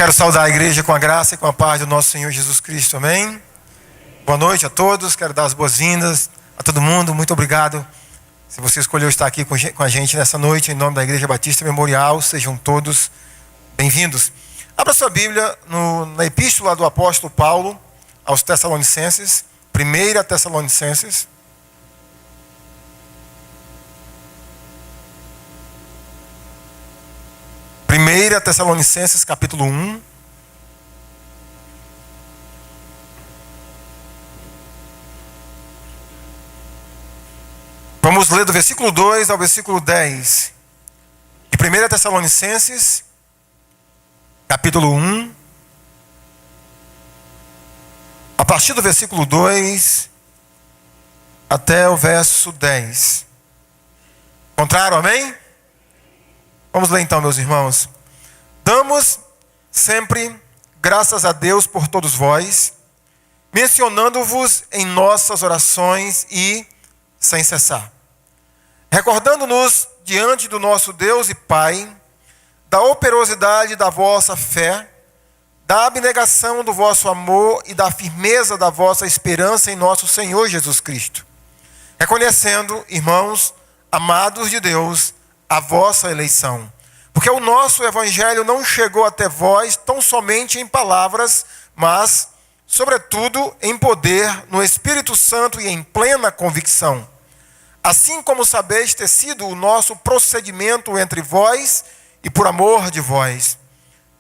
Quero saudar a igreja com a graça e com a paz do nosso Senhor Jesus Cristo, amém? Boa noite a todos, quero dar as boas-vindas a todo mundo, muito obrigado. Se você escolheu estar aqui com a gente nessa noite, em nome da Igreja Batista Memorial, sejam todos bem-vindos. Abra sua Bíblia na epístola do apóstolo Paulo aos Tessalonicenses, 1 Tessalonicenses. Primeira Tessalonicenses, capítulo 1. Vamos ler do versículo 2 ao versículo 10. De 1 Tessalonicenses, capítulo 1. A partir do versículo 2 até o verso 10. Encontraram, amém? Vamos ler então, meus irmãos. Damos sempre graças a Deus por todos vós, mencionando-vos em nossas orações e sem cessar, recordando-nos diante do nosso Deus e Pai, da operosidade da vossa fé, da abnegação do vosso amor e da firmeza da vossa esperança em nosso Senhor Jesus Cristo, reconhecendo, irmãos, amados de Deus, a vossa eleição, porque o nosso evangelho não chegou até vós tão somente em palavras, mas, sobretudo, em poder, no Espírito Santo e em plena convicção. Assim como sabeis ter sido o nosso procedimento entre vós e por amor de vós.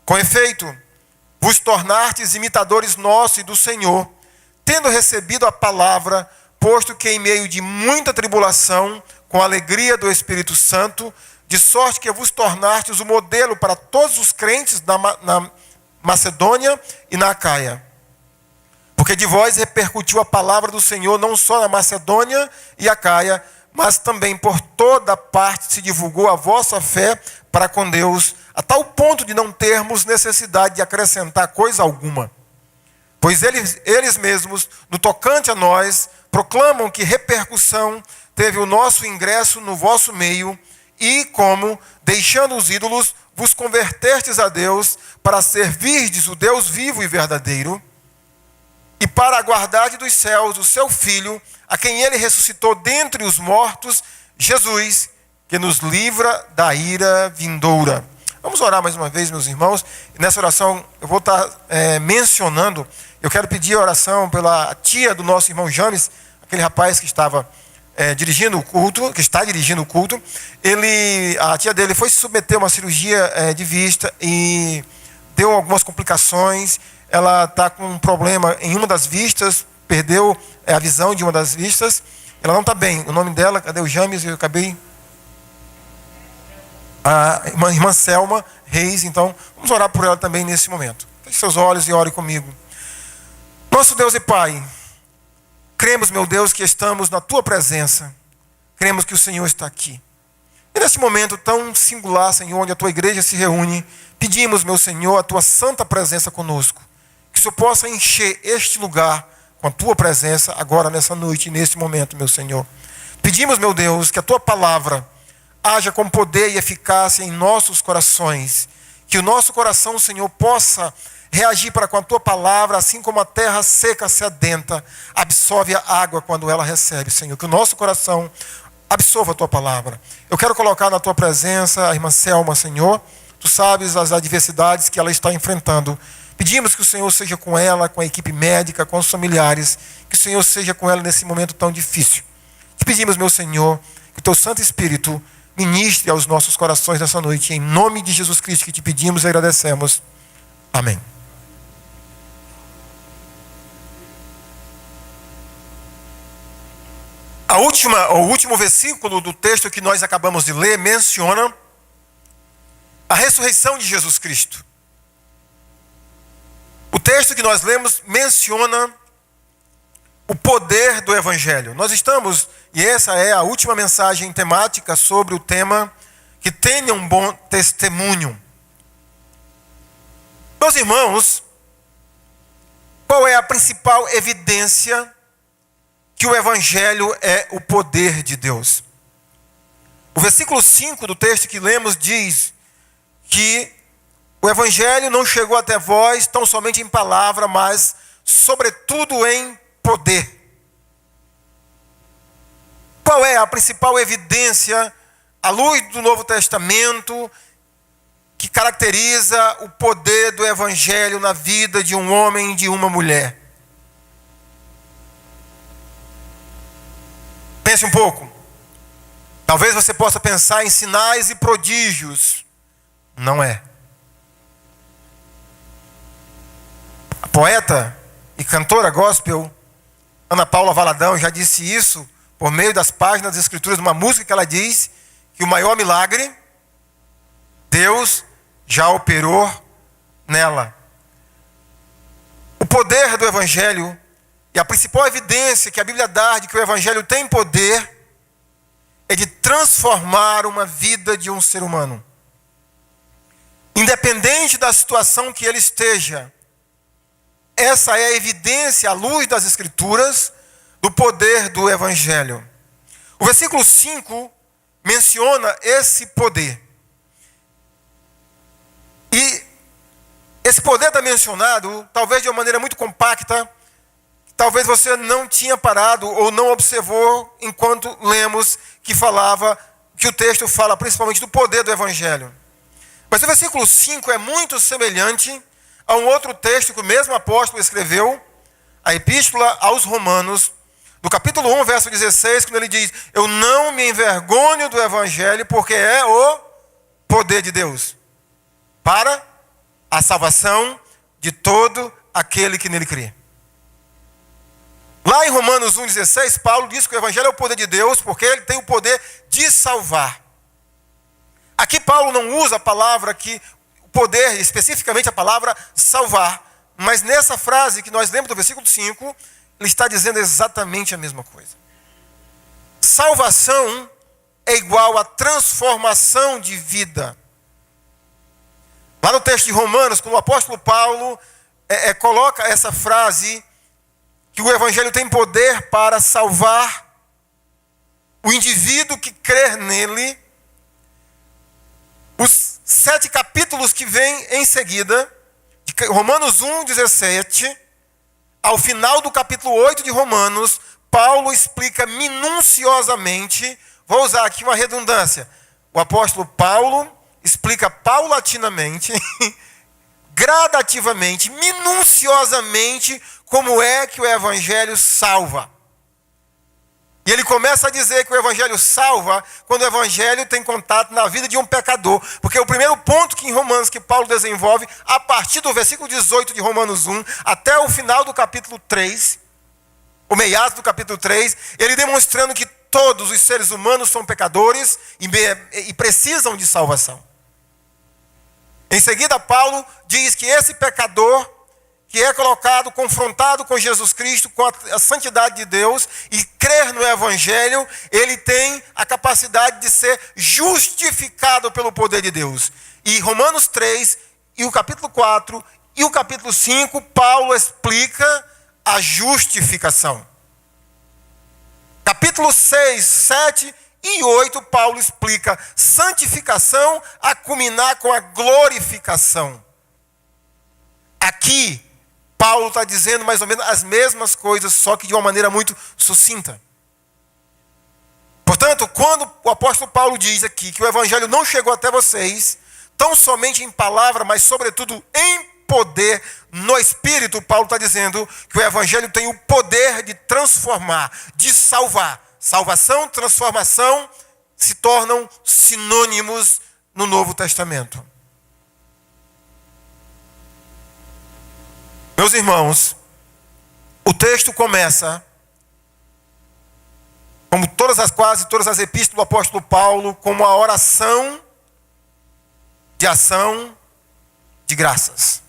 Com efeito, vos tornastes imitadores nossos e do Senhor, tendo recebido a palavra, posto que em meio de muita tribulação, com a alegria do Espírito Santo, de sorte que vos tornastes o modelo para todos os crentes na Macedônia e na Acaia. Porque de vós repercutiu a palavra do Senhor não só na Macedônia e Acaia, mas também por toda parte se divulgou a vossa fé para com Deus, a tal ponto de não termos necessidade de acrescentar coisa alguma. Pois eles mesmos, no tocante a nós, proclamam que repercussão teve o nosso ingresso no vosso meio, e como, deixando os ídolos, vos convertestes a Deus, para servirdes o Deus vivo e verdadeiro, e para a guardar dos céus o seu Filho, a quem ele ressuscitou dentre os mortos, Jesus, que nos livra da ira vindoura. Vamos orar mais uma vez, meus irmãos. E nessa oração eu vou estar mencionando, eu quero pedir a oração pela tia do nosso irmão James, aquele rapaz que estava dirigindo o culto, que está dirigindo o culto. A tia dele foi se submeter a uma cirurgia de vista e deu algumas complicações. Ela está com um problema em uma das vistas, perdeu a visão de uma das vistas. Ela não está bem. O nome dela, cadê o James? Eu acabei. A irmã Selma Reis. Então, vamos orar por ela também nesse momento. Feche seus olhos e ore comigo. Nosso Deus e Pai, cremos, meu Deus, que estamos na Tua presença. Cremos que o Senhor está aqui. E nesse momento tão singular, Senhor, onde a Tua igreja se reúne, pedimos, meu Senhor, a Tua santa presença conosco. Que o Senhor possa encher este lugar com a Tua presença agora, nessa noite, neste momento, meu Senhor. Pedimos, meu Deus, que a Tua palavra haja com poder e eficácia em nossos corações. Que o nosso coração, Senhor, possa reagir para com a Tua palavra, assim como a terra seca sedenta absorve a água quando ela recebe, Senhor. Que o nosso coração absorva a Tua palavra. Eu quero colocar na Tua presença a irmã Selma, Senhor. Tu sabes as adversidades que ela está enfrentando. Pedimos que o Senhor seja com ela, com a equipe médica, com os familiares. Que o Senhor seja com ela nesse momento tão difícil. Te pedimos, meu Senhor, que o Teu Santo Espírito ministre aos nossos corações nessa noite. Em nome de Jesus Cristo que te pedimos e agradecemos. Amém. O último versículo do texto que nós acabamos de ler menciona a ressurreição de Jesus Cristo. O texto que nós lemos menciona o poder do Evangelho. Nós estamos, e essa é a última mensagem temática sobre o tema que tenha um bom testemunho. Meus irmãos, qual é a principal evidência que o Evangelho é o poder de Deus? O versículo 5 do texto que lemos diz que o evangelho não chegou até vós tão somente em palavra, mas sobretudo em poder. Qual é a principal evidência, à luz do Novo Testamento, que caracteriza o poder do evangelho na vida de um homem e de uma mulher? Pense um pouco. Talvez você possa pensar em sinais e prodígios. Não é. A poeta e cantora gospel Ana Paula Valadão já disse isso por meio das páginas das Escrituras de uma música que ela diz que o maior milagre Deus já operou nela. O poder do evangelho e a principal evidência que a Bíblia dá de que o evangelho tem poder é de transformar uma vida de um ser humano. Independente da situação que ele esteja, essa é a evidência, à luz das Escrituras, do poder do evangelho. O versículo 5 menciona esse poder. E esse poder está mencionado, talvez de uma maneira muito compacta, talvez você não tinha parado ou não observou enquanto lemos que o texto fala principalmente do poder do evangelho. Mas o versículo 5 é muito semelhante a um outro texto que o mesmo apóstolo escreveu, a epístola aos Romanos, do capítulo 1, verso 16, quando ele diz: eu não me envergonho do evangelho, porque é o poder de Deus para a salvação de todo aquele que nele crê. Lá em Romanos 1,16, Paulo diz que o evangelho é o poder de Deus, porque ele tem o poder de salvar. Aqui Paulo não usa a palavra o poder, especificamente a palavra salvar, mas nessa frase que nós lemos do versículo 5, ele está dizendo exatamente a mesma coisa. Salvação é igual a transformação de vida. Lá no texto de Romanos, quando o apóstolo Paulo coloca essa frase, que o evangelho tem poder para salvar o indivíduo que crer nele, os 7 capítulos que vêm em seguida, de Romanos 1,17, ao final do capítulo 8 de Romanos, Paulo explica minuciosamente, vou usar aqui uma redundância, o apóstolo Paulo explica paulatinamente, gradativamente, minuciosamente, como é que o evangelho salva. E ele começa a dizer que o evangelho salva quando o evangelho tem contato na vida de um pecador. Porque o primeiro ponto que em Romanos que Paulo desenvolve, a partir do versículo 18 de Romanos 1, até o final do capítulo 3, o meiado do capítulo 3, ele demonstrando que todos os seres humanos são pecadores e precisam de salvação. Em seguida, Paulo diz que esse pecador que é colocado, confrontado com Jesus Cristo, com a santidade de Deus, e crer no evangelho, ele tem a capacidade de ser justificado pelo poder de Deus. E Romanos 3, e o capítulo 4, e o capítulo 5, Paulo explica a justificação. Capítulo 6, 7 e 8, Paulo explica santificação a culminar com a glorificação. Aqui, Paulo está dizendo mais ou menos as mesmas coisas, só que de uma maneira muito sucinta. Portanto, quando o apóstolo Paulo diz aqui que o evangelho não chegou até vocês, tão somente em palavra, mas sobretudo em poder, no Espírito, Paulo está dizendo que o evangelho tem o poder de transformar, de salvar. Salvação, transformação se tornam sinônimos no Novo Testamento. Meus irmãos, o texto começa, como quase todas as epístolas do apóstolo Paulo, como a oração de ação de graças.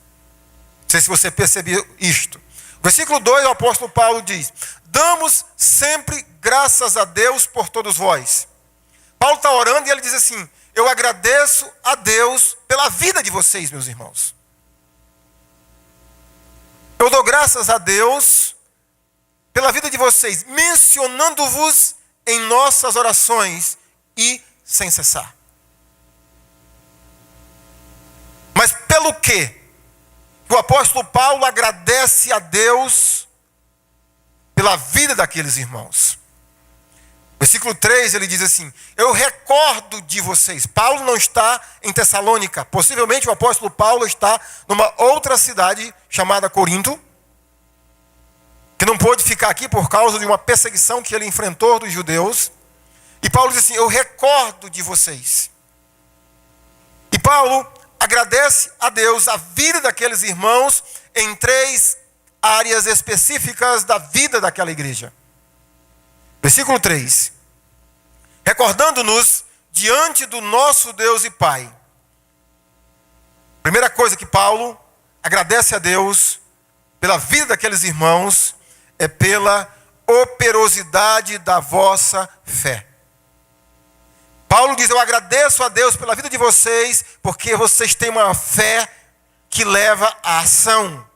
Não sei se você percebeu isto. Versículo 2, o apóstolo Paulo diz: damos sempre graças a Deus por todos vós. Paulo está orando e ele diz assim: eu agradeço a Deus pela vida de vocês, meus irmãos. Eu dou graças a Deus pela vida de vocês, mencionando-vos em nossas orações e sem cessar. Mas pelo quê? O apóstolo Paulo agradece a Deus pela vida daqueles irmãos. Versículo 3, ele diz assim: eu recordo de vocês. Paulo não está em Tessalônica. Possivelmente o apóstolo Paulo está numa outra cidade chamada Corinto, que não pôde ficar aqui por causa de uma perseguição que ele enfrentou dos judeus. E Paulo diz assim: eu recordo de vocês. E Paulo agradece a Deus a vida daqueles irmãos em 3 áreas específicas da vida daquela igreja. Versículo 3. Recordando-nos diante do nosso Deus e Pai. Primeira coisa que Paulo agradece a Deus pela vida daqueles irmãos é pela operosidade da vossa fé. Paulo diz: eu agradeço a Deus pela vida de vocês, porque vocês têm uma fé que leva à ação.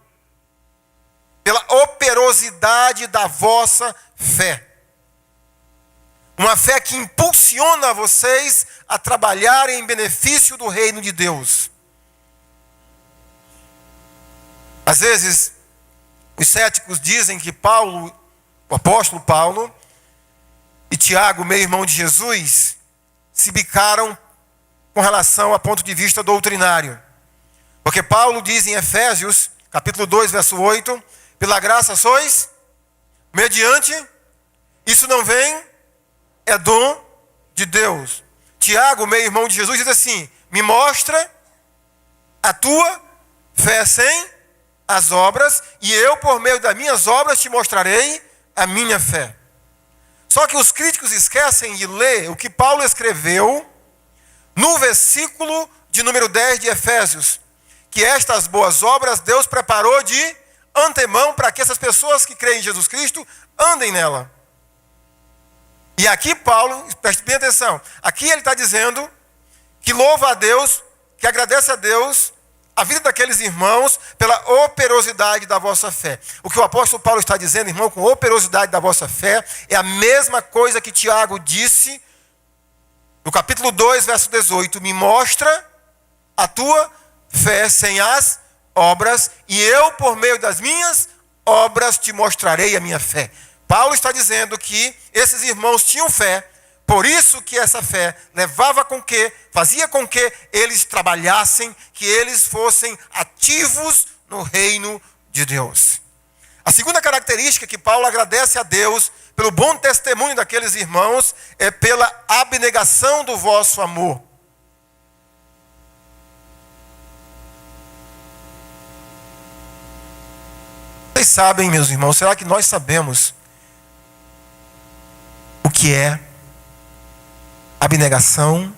Pela operosidade da vossa fé. Uma fé que impulsiona vocês a trabalharem em benefício do reino de Deus. Às vezes, os céticos dizem que Paulo, o apóstolo Paulo, e Tiago, meio-irmão de Jesus, se bicaram com relação a ponto de vista doutrinário. Porque Paulo diz em Efésios, capítulo 2, verso 8, pela graça sois, mediante, isso não vem, é dom de Deus. Tiago, meio-irmão de Jesus, diz assim: me mostra a tua fé sem as obras, e eu, por meio das minhas obras, te mostrarei a minha fé. Só que os críticos esquecem de ler o que Paulo escreveu no versículo de número 10 de Efésios, que estas boas obras Deus preparou de antemão para que essas pessoas que creem em Jesus Cristo andem nela. E aqui Paulo, preste bem atenção, aqui ele está dizendo que louva a Deus, que agradece a Deus a vida daqueles irmãos pela operosidade da vossa fé. O que o apóstolo Paulo está dizendo, irmão, com operosidade da vossa fé, é a mesma coisa que Tiago disse no capítulo 2, verso 18. Me mostra a tua fé sem as obras, e eu, por meio das minhas obras, te mostrarei a minha fé. Paulo está dizendo que esses irmãos tinham fé, por isso que essa fé fazia com que eles trabalhassem, que eles fossem ativos no reino de Deus. A segunda característica que Paulo agradece a Deus pelo bom testemunho daqueles irmãos é pela abnegação do vosso amor. Vocês sabem, meus irmãos, será que nós sabemos o que é abnegação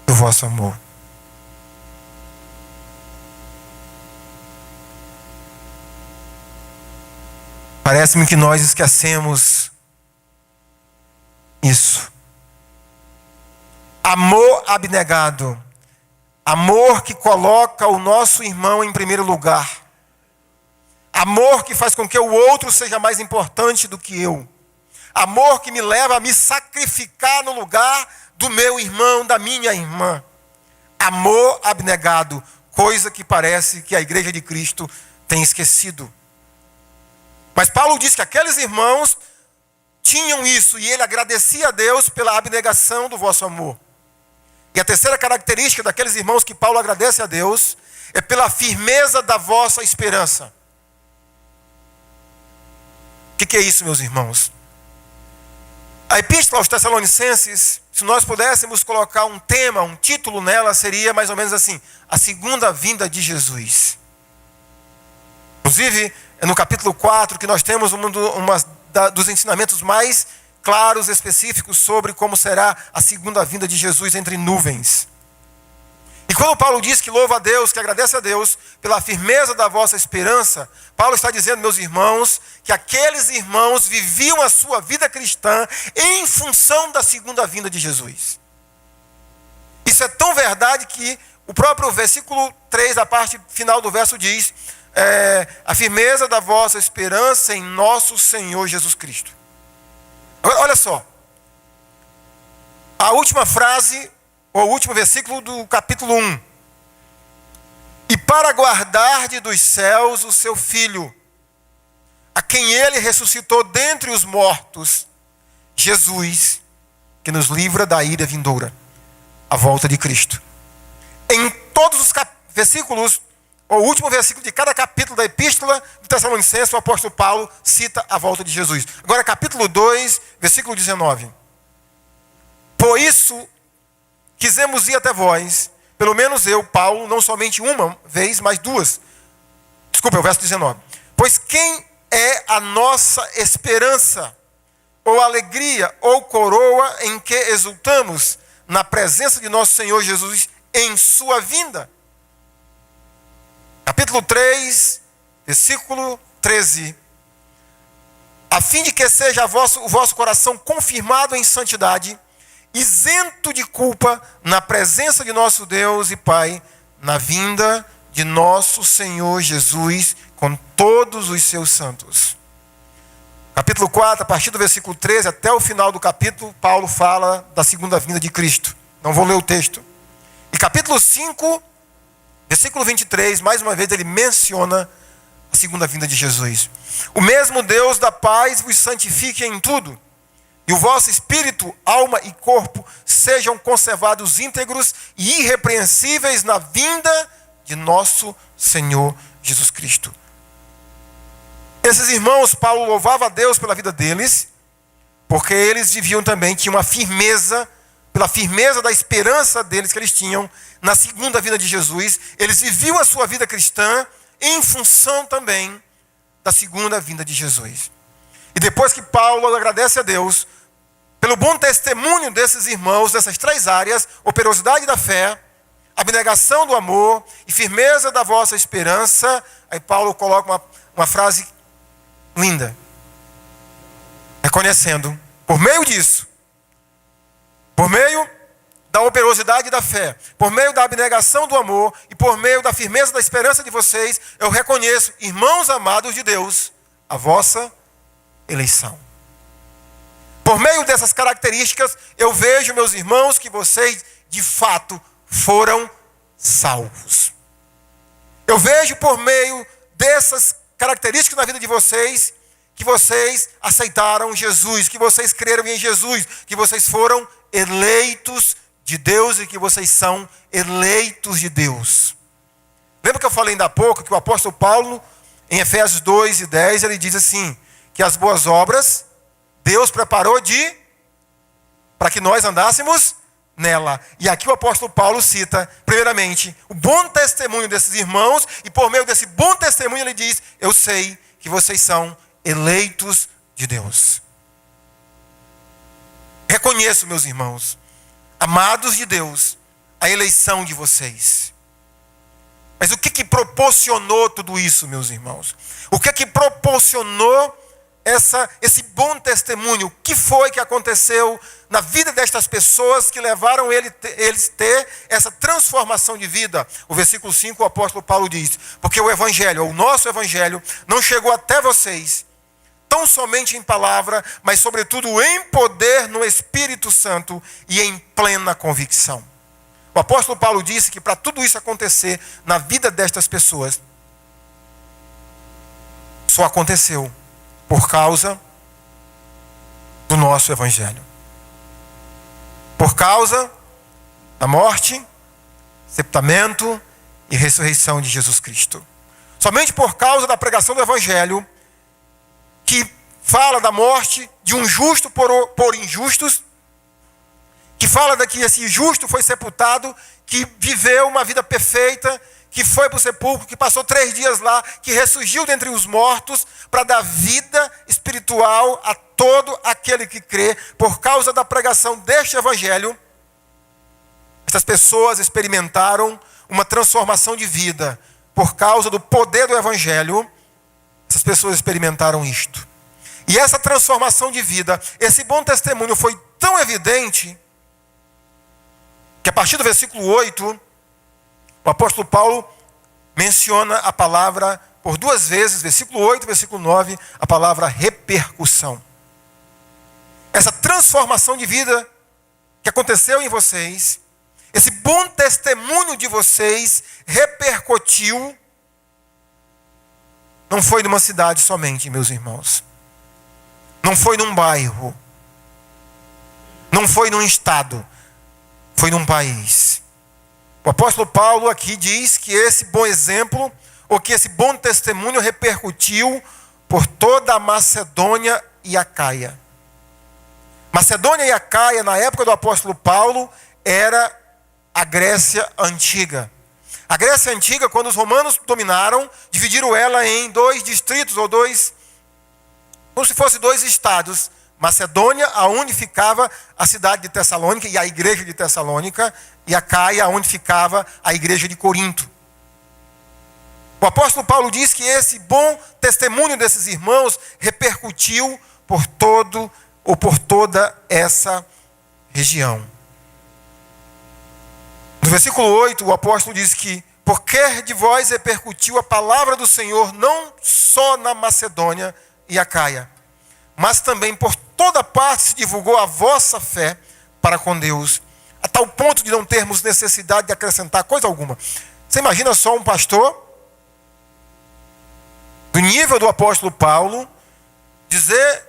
do vosso amor? Parece-me que nós esquecemos isso. Amor abnegado. Amor que coloca o nosso irmão em primeiro lugar. Amor que faz com que o outro seja mais importante do que eu. Amor que me leva a me sacrificar no lugar do meu irmão, da minha irmã. Amor abnegado, coisa que parece que a igreja de Cristo tem esquecido. Mas Paulo diz que aqueles irmãos tinham isso, e ele agradecia a Deus pela abnegação do vosso amor. E a terceira característica daqueles irmãos que Paulo agradece a Deus é pela firmeza da vossa esperança. O que é isso, meus irmãos? A Epístola aos Tessalonicenses, se nós pudéssemos colocar um tema, um título nela, seria mais ou menos assim: a segunda vinda de Jesus. Inclusive, é no capítulo 4 que nós temos um dos ensinamentos mais claros, específicos sobre como será a segunda vinda de Jesus entre nuvens. E quando Paulo diz que louva a Deus, que agradece a Deus pela firmeza da vossa esperança, Paulo está dizendo, meus irmãos, que aqueles irmãos viviam a sua vida cristã em função da segunda vinda de Jesus. Isso é tão verdade que o próprio versículo 3, a parte final do verso diz: a firmeza da vossa esperança em nosso Senhor Jesus Cristo. Agora, olha só. A última frase, ou o último versículo do capítulo 1. para guardar dos céus o seu Filho, a quem ele ressuscitou dentre os mortos, Jesus, que nos livra da ira vindoura, a volta de Cristo. Em todos os versículos, o último versículo de cada capítulo da epístola de Tessalonicenses, o apóstolo Paulo cita a volta de Jesus. Agora, capítulo 2, versículo 19. Por isso, quisemos ir até vós, pelo menos eu, Paulo, não somente uma vez, mas duas. Desculpa, é o verso 19. Pois quem é a nossa esperança, ou alegria, ou coroa em que exultamos na presença de nosso Senhor Jesus em sua vinda? Capítulo 3, versículo 13. A fim de que seja o vosso coração confirmado em santidade, isento de culpa, na presença de nosso Deus e Pai, na vinda de nosso Senhor Jesus, com todos os seus santos. Capítulo 4, a partir do versículo 13 até o final do capítulo, Paulo fala da segunda vinda de Cristo. Não vou ler o texto. E capítulo 5, versículo 23, mais uma vez ele menciona a segunda vinda de Jesus. O mesmo Deus da paz vos santifique em tudo, e o vosso espírito, alma e corpo sejam conservados íntegros e irrepreensíveis na vinda de nosso Senhor Jesus Cristo. Esses irmãos, Paulo louvava a Deus pela vida deles, porque eles viviam também, tinham uma firmeza, pela firmeza da esperança deles que eles tinham na segunda vinda de Jesus. Eles viviam a sua vida cristã em função também da segunda vinda de Jesus. E depois que Paulo agradece a Deus pelo bom testemunho desses irmãos, dessas três áreas: operosidade da fé, abnegação do amor e firmeza da vossa esperança, aí Paulo coloca uma frase linda, reconhecendo, por meio disso, por meio da operosidade da fé, por meio da abnegação do amor e por meio da firmeza da esperança de vocês, eu reconheço, irmãos amados de Deus, a vossa eleição. Por meio dessas características, eu vejo, meus irmãos, que vocês de fato foram salvos. Eu vejo por meio dessas características na vida de vocês, que vocês aceitaram Jesus, que vocês creram em Jesus, que vocês foram eleitos de Deus e que vocês são eleitos de Deus. Lembra que eu falei ainda há pouco que o apóstolo Paulo, em Efésios 2 e 10, ele diz assim, que as boas obras Deus preparou para que nós andássemos nela. E aqui o apóstolo Paulo cita, primeiramente, o bom testemunho desses irmãos, e por meio desse bom testemunho ele diz, eu sei que vocês são eleitos de Deus. Reconheço, meus irmãos, amados de Deus, a eleição de vocês. Mas o que proporcionou tudo isso, meus irmãos? O que proporcionou esse bom testemunho? O que foi que aconteceu na vida destas pessoas que levaram eles ter essa transformação de vida? O versículo 5, o apóstolo Paulo diz, porque o evangelho, o nosso evangelho, não chegou até vocês tão somente em palavra, mas sobretudo em poder no Espírito Santo e em plena convicção. O apóstolo Paulo disse que para tudo isso acontecer na vida destas pessoas, só aconteceu por causa do nosso evangelho. Por causa da morte, sepultamento e ressurreição de Jesus Cristo. Somente por causa da pregação do evangelho, que fala da morte de um justo por injustos, que fala de que esse justo foi sepultado, que viveu uma vida perfeita, que foi para o sepulcro, que passou 3 dias lá, que ressurgiu dentre os mortos, para dar vida espiritual a todo aquele que crê. Por causa da pregação deste evangelho, essas pessoas experimentaram uma transformação de vida. Por causa do poder do evangelho, essas pessoas experimentaram isto. E essa transformação de vida, esse bom testemunho foi tão evidente, que a partir do versículo 8, o apóstolo Paulo menciona a palavra por 2 vezes, versículo 8 e versículo 9, a palavra repercussão. Essa transformação de vida que aconteceu em vocês, esse bom testemunho de vocês repercutiu partiu não foi numa cidade somente, meus irmãos. Não foi num bairro. Não foi num estado. Foi num país. O apóstolo Paulo aqui diz que esse bom exemplo, ou que esse bom testemunho repercutiu por toda a Macedônia e Acaia. Macedônia e Acaia, na época do apóstolo Paulo, era a Grécia Antiga. A Grécia Antiga, quando os romanos dominaram, dividiram ela em 2 distritos, ou como se fossem 2 estados. Macedônia, aonde ficava a cidade de Tessalônica e a igreja de Tessalônica, e Acaia, aonde ficava a igreja de Corinto. O apóstolo Paulo diz que esse bom testemunho desses irmãos repercutiu por toda essa região. No versículo 8, o apóstolo diz que por quer de vós repercutiu a palavra do Senhor não só na Macedônia e Acaia, mas também por toda parte se divulgou a vossa fé para com Deus, a tal ponto de não termos necessidade de acrescentar coisa alguma. Você imagina só um pastor do nível do apóstolo Paulo dizer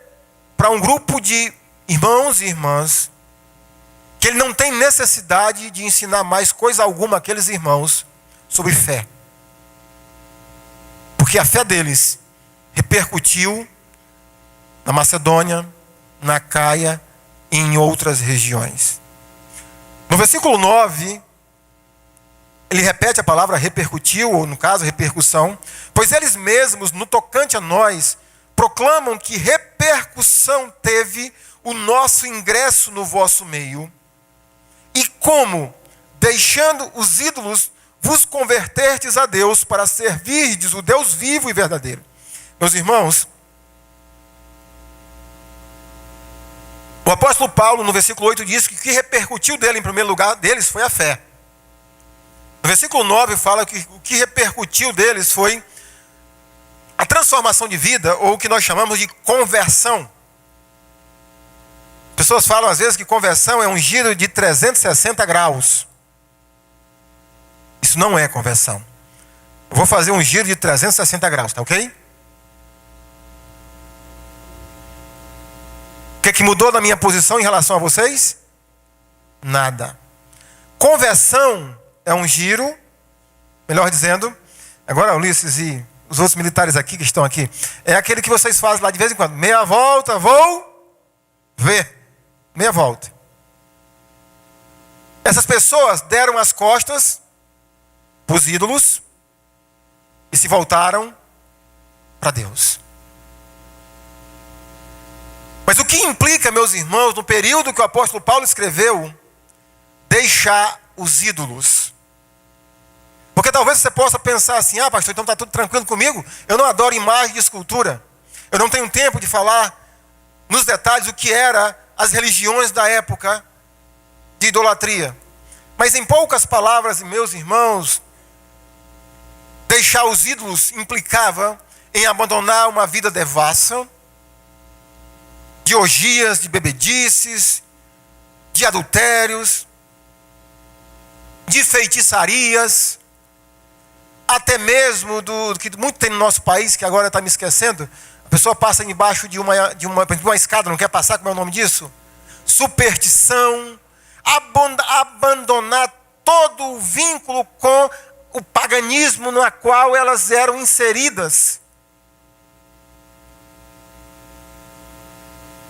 para um grupo de irmãos e irmãs que ele não tem necessidade de ensinar mais coisa alguma àqueles irmãos sobre fé. Porque a fé deles repercutiu na Macedônia, na Acaia e em outras regiões. No versículo 9, ele repete a palavra repercutiu, ou no caso, repercussão, pois eles mesmos, no tocante a nós, proclamam que repercussão teve o nosso ingresso no vosso meio, e como, deixando os ídolos, vos convertertes a Deus para servirdes o Deus vivo e verdadeiro. Meus irmãos, o apóstolo Paulo, no versículo 8, diz que o que repercutiu dele, em primeiro lugar, deles foi a fé. No versículo 9 fala que o que repercutiu deles foi a transformação de vida, ou o que nós chamamos de conversão. Pessoas falam às vezes que conversão é um giro de 360 graus. Isso não é conversão. Eu vou fazer um giro de 360 graus, tá ok? O que mudou na minha posição em relação a vocês? Nada. Conversão é um giro, melhor dizendo, agora Ulisses e os outros militares aqui que estão aqui, é aquele que vocês fazem lá de vez em quando. Meia volta, vou ver. Meia volta. Essas pessoas deram as costas para os ídolos e se voltaram para Deus. Mas o que implica, meus irmãos, no período que o apóstolo Paulo escreveu, deixar os ídolos? Porque talvez você possa pensar assim, pastor, então está tudo tranquilo comigo? Eu não adoro imagem de escultura. Eu não tenho tempo de falar nos detalhes o que eram as religiões da época de idolatria. Mas em poucas palavras, meus irmãos, deixar os ídolos implicava em abandonar uma vida devassa, de orgias, de bebedices, de adultérios, de feitiçarias, até mesmo do que muito tem no nosso país, que agora está me esquecendo. A pessoa passa embaixo de uma escada, não quer passar, como é o nome disso? Superstição, abandonar todo o vínculo com o paganismo no qual elas eram inseridas.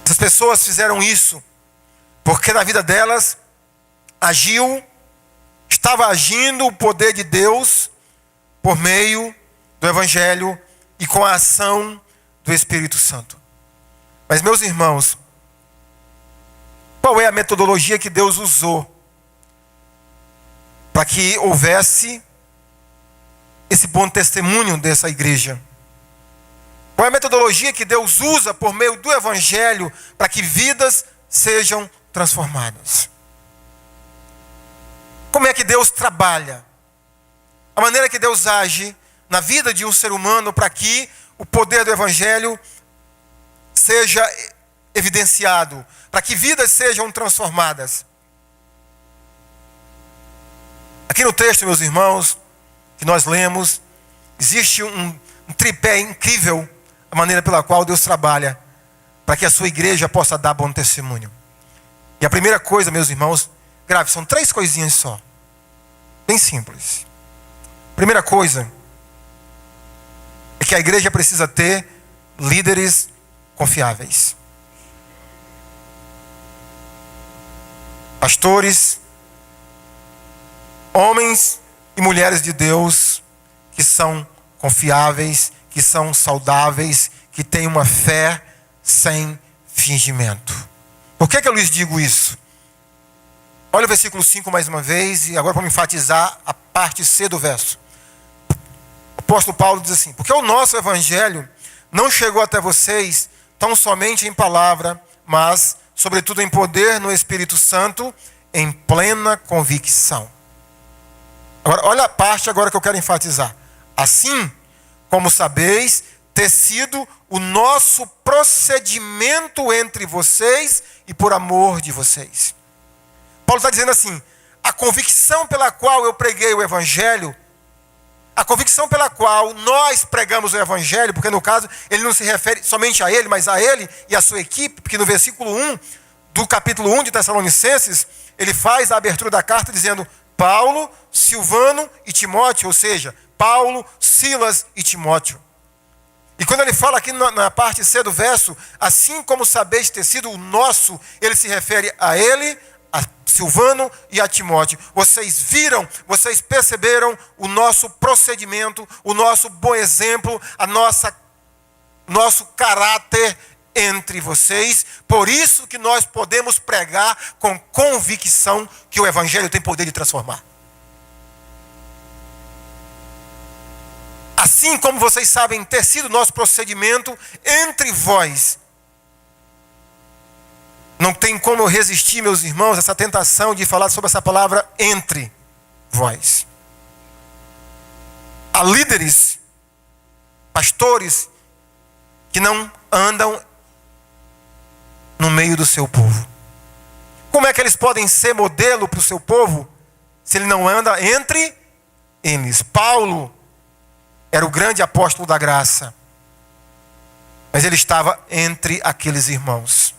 Essas pessoas fizeram isso porque na vida delas estava agindo o poder de Deus por meio do Evangelho e com a ação do Espírito Santo. Mas, meus irmãos, qual é a metodologia que Deus usou para que houvesse esse bom testemunho dessa igreja? Qual é a metodologia que Deus usa por meio do Evangelho para que vidas sejam transformadas? Como é que Deus trabalha? A maneira que Deus age na vida de um ser humano para que o poder do Evangelho seja evidenciado, para que vidas sejam transformadas. Aqui no texto, meus irmãos, que nós lemos, existe um tripé incrível, a maneira pela qual Deus trabalha para que a sua igreja possa dar bom testemunho. E a primeira coisa, meus irmãos, grave, são 3 coisinhas só, bem simples. Primeira coisa é que a igreja precisa ter líderes confiáveis. Pastores, homens e mulheres de Deus que são confiáveis, que são saudáveis, que têm uma fé sem fingimento. Por que eu lhes digo isso? Olha o versículo 5 mais uma vez, e agora vamos enfatizar a parte C do verso. O apóstolo Paulo diz assim: porque o nosso evangelho não chegou até vocês tão somente em palavra, mas sobretudo em poder no Espírito Santo, em plena convicção. Agora, olha a parte agora que eu quero enfatizar. Assim como sabeis ter sido o nosso procedimento entre vocês e por amor de vocês. Paulo está dizendo assim: a convicção pela qual eu preguei o Evangelho, a convicção pela qual nós pregamos o Evangelho, porque no caso ele não se refere somente a ele, mas a ele e a sua equipe, porque no versículo 1 do capítulo 1 de Tessalonicenses, ele faz a abertura da carta dizendo: Paulo, Silvano e Timóteo, ou seja, Paulo, Silas e Timóteo. E quando ele fala aqui na parte C do verso, assim como sabeis ter sido o nosso, ele se refere a ele, a Silvano e a Timóteo. Vocês viram, vocês perceberam o nosso procedimento, o nosso bom exemplo, nosso caráter entre vocês. Por isso que nós podemos pregar com convicção que o Evangelho tem poder de transformar. Assim como vocês sabem ter sido nosso procedimento entre vós. Não tem como eu resistir, meus irmãos, essa tentação de falar sobre essa palavra entre vós. Há líderes, pastores, que não andam no meio do seu povo. Como é que eles podem ser modelo para o seu povo se ele não anda entre eles? Paulo era o grande apóstolo da graça, mas ele estava entre aqueles irmãos.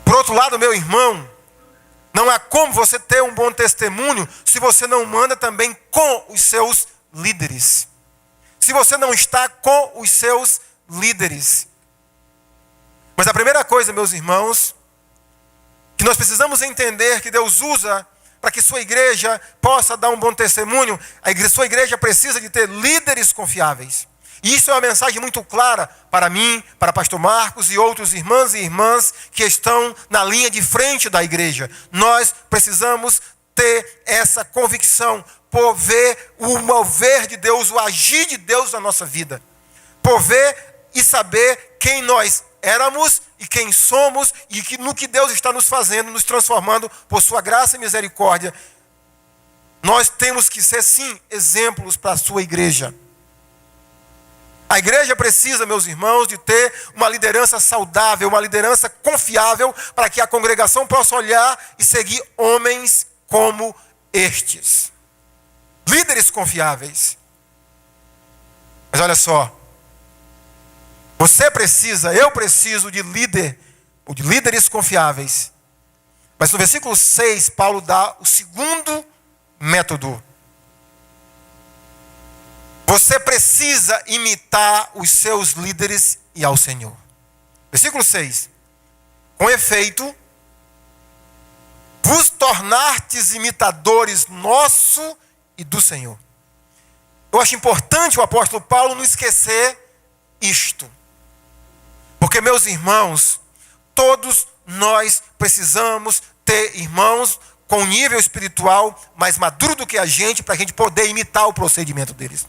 Por outro lado, meu irmão, não há como você ter um bom testemunho se você não anda também com os seus líderes. Se você não está com os seus líderes. Mas a primeira coisa, meus irmãos, que nós precisamos entender que Deus usa para que sua igreja possa dar um bom testemunho, sua igreja precisa de ter líderes confiáveis. E isso é uma mensagem muito clara para mim, para pastor Marcos e outros irmãos e irmãs que estão na linha de frente da igreja. Nós precisamos ter essa convicção por ver o mover de Deus, o agir de Deus na nossa vida. Por ver e saber quem nós éramos e quem somos e que no que Deus está nos fazendo, nos transformando por sua graça e misericórdia. Nós temos que ser, sim, exemplos para a sua igreja. A igreja precisa, meus irmãos, de ter uma liderança saudável, uma liderança confiável, para que a congregação possa olhar e seguir homens como estes. Líderes confiáveis. Mas olha só, você precisa, eu preciso de líderes confiáveis. Mas no versículo 6, Paulo dá o segundo método. Você precisa imitar os seus líderes e ao Senhor. Versículo 6. Com efeito, vos tornastes imitadores nosso e do Senhor. Eu acho importante o apóstolo Paulo não esquecer isto. Porque, meus irmãos, todos nós precisamos ter irmãos com nível espiritual mais maduro do que a gente, para a gente poder imitar o procedimento deles.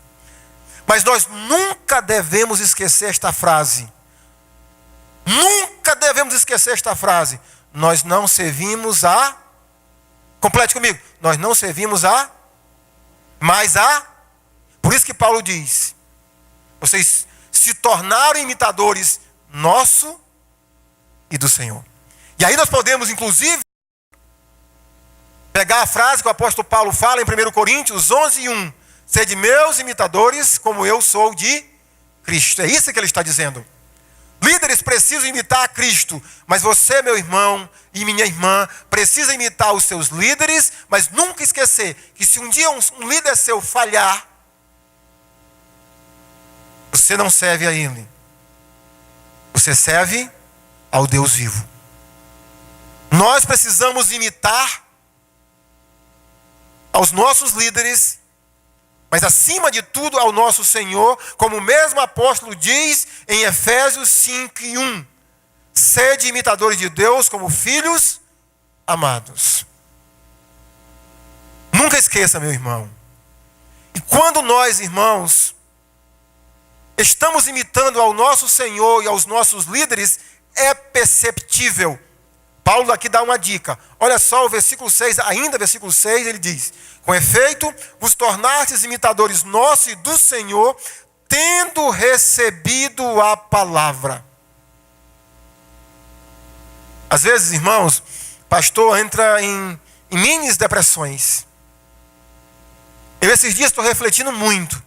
Mas nós nunca devemos esquecer esta frase. Nunca devemos esquecer esta frase. Nós não servimos a... Complete comigo. Nós não servimos a... Mas a... Por isso que Paulo diz: vocês se tornaram imitadores nosso e do Senhor. E aí nós podemos, inclusive, pegar a frase que o apóstolo Paulo fala em 1 Coríntios 11:1. Sede meus imitadores, como eu sou de Cristo. É isso que ele está dizendo. Líderes precisam imitar a Cristo, mas você, meu irmão e minha irmã, precisa imitar os seus líderes, mas nunca esquecer que se um dia um líder seu falhar, você não serve a ele. Você serve ao Deus vivo. Nós precisamos imitar aos nossos líderes, mas acima de tudo ao nosso Senhor, como o mesmo apóstolo diz em Efésios 5:1. Sede imitadores de Deus como filhos amados. Nunca esqueça, meu irmão. E quando nós, irmãos, estamos imitando ao nosso Senhor e aos nossos líderes, é perceptível. Paulo aqui dá uma dica. Olha só o versículo 6, ainda versículo 6, ele diz: com efeito, vos tornastes imitadores nossos e do Senhor, tendo recebido a palavra. Às vezes, irmãos, pastor entra em minis depressões. Eu esses dias estou refletindo muito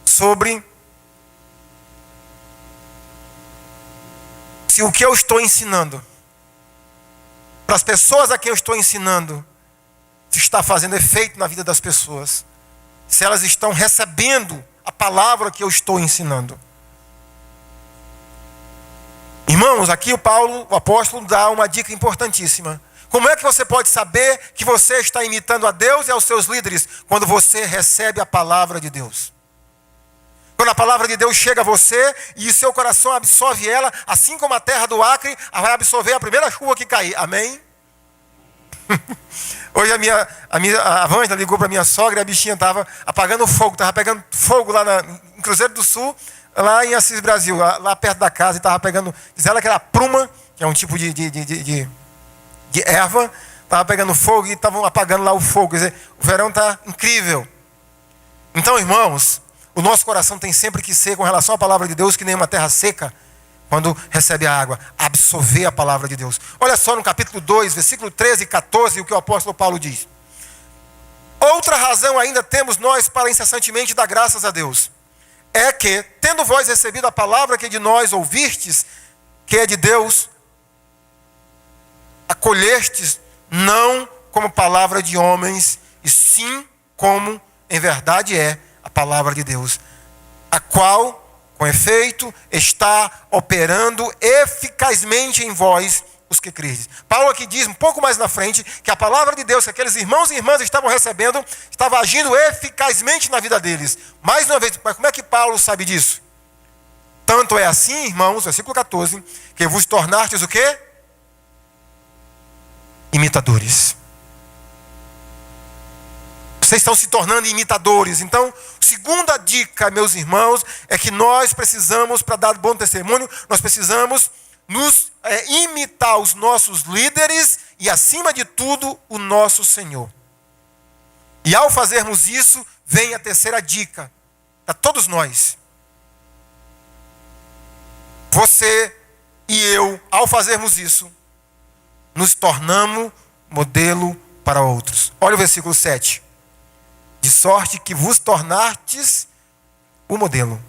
sobre se o que eu estou ensinando para as pessoas a quem eu estou ensinando se está fazendo efeito na vida das pessoas, se elas estão recebendo a palavra que eu estou ensinando. Irmãos, aqui o apóstolo dá uma dica importantíssima. Como é que você pode saber que você está imitando a Deus e aos seus líderes? Quando você recebe a palavra de Deus. Quando a palavra de Deus chega a você e o seu coração absorve ela, assim como a terra do Acre vai absorver a primeira chuva que cair. Amém? Hoje a Vângela ligou para minha sogra e a bichinha estava apagando fogo, estava pegando fogo lá em Cruzeiro do Sul, lá em Assis Brasil, lá perto da casa, e estava pegando, diz ela que era pruma, que é um tipo de erva, estava pegando fogo e estavam apagando lá o fogo. Quer dizer, o verão está incrível. Então, irmãos, o nosso coração tem sempre que ser, com relação à palavra de Deus, que nem uma terra seca, quando recebe a água, absorver a palavra de Deus. Olha só no capítulo 2, versículo 13 e 14, o que o apóstolo Paulo diz. Outra razão ainda temos nós para incessantemente dar graças a Deus. É que, tendo vós recebido a palavra que de nós ouvistes, que é de Deus, acolhestes não como palavra de homens, e sim como em verdade é a palavra de Deus, a qual, com efeito, está operando eficazmente em vós os que credes. Paulo aqui diz, um pouco mais na frente, que a palavra de Deus que aqueles irmãos e irmãs estavam recebendo, estava agindo eficazmente na vida deles. Mais uma vez, mas como é que Paulo sabe disso? Tanto é assim, irmãos, versículo 14, que vos tornastes o quê? Imitadores. Vocês estão se tornando imitadores. Então, segunda dica, meus irmãos, é que nós precisamos, para dar bom testemunho, nós precisamos imitar os nossos líderes e, acima de tudo, o nosso Senhor. E ao fazermos isso, vem a terceira dica para todos nós. Você e eu, ao fazermos isso, nos tornamos modelo para outros. Olha o versículo 7. De sorte que vos tornastes o modelo.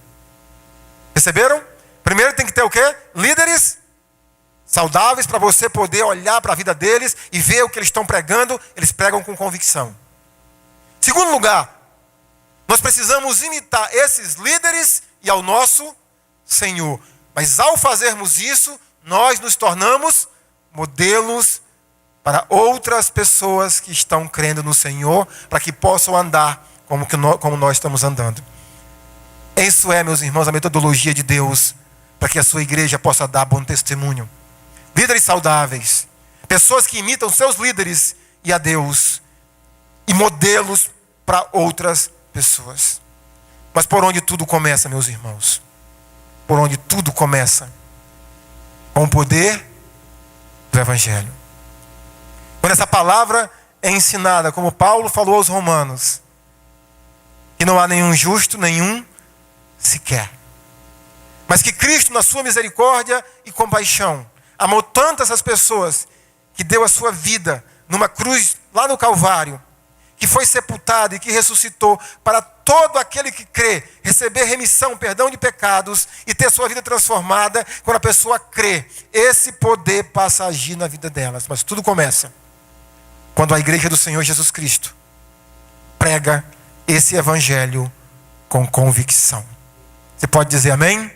Perceberam? Primeiro tem que ter o quê? Líderes saudáveis para você poder olhar para a vida deles e ver o que eles estão pregando. Eles pregam com convicção. Segundo lugar, nós precisamos imitar esses líderes e ao nosso Senhor. Mas ao fazermos isso, nós nos tornamos modelos para outras pessoas que estão crendo no Senhor, para que possam andar como nós estamos andando. Isso é, meus irmãos, a metodologia de Deus, para que a sua igreja possa dar bom testemunho. Líderes saudáveis, pessoas que imitam seus líderes e a Deus, e modelos para outras pessoas. Mas por onde tudo começa, meus irmãos? Por onde tudo começa? Com o poder do Evangelho. Quando essa palavra é ensinada, como Paulo falou aos romanos, que não há nenhum justo, nenhum sequer. Mas que Cristo, na sua misericórdia e compaixão, amou tanto essas pessoas, que deu a sua vida numa cruz lá no Calvário, que foi sepultado e que ressuscitou, para todo aquele que crê, receber remissão, perdão de pecados e ter sua vida transformada. Quando a pessoa crê, esse poder passa a agir na vida delas. Mas tudo começa quando a igreja do Senhor Jesus Cristo prega esse evangelho com convicção. Você pode dizer amém?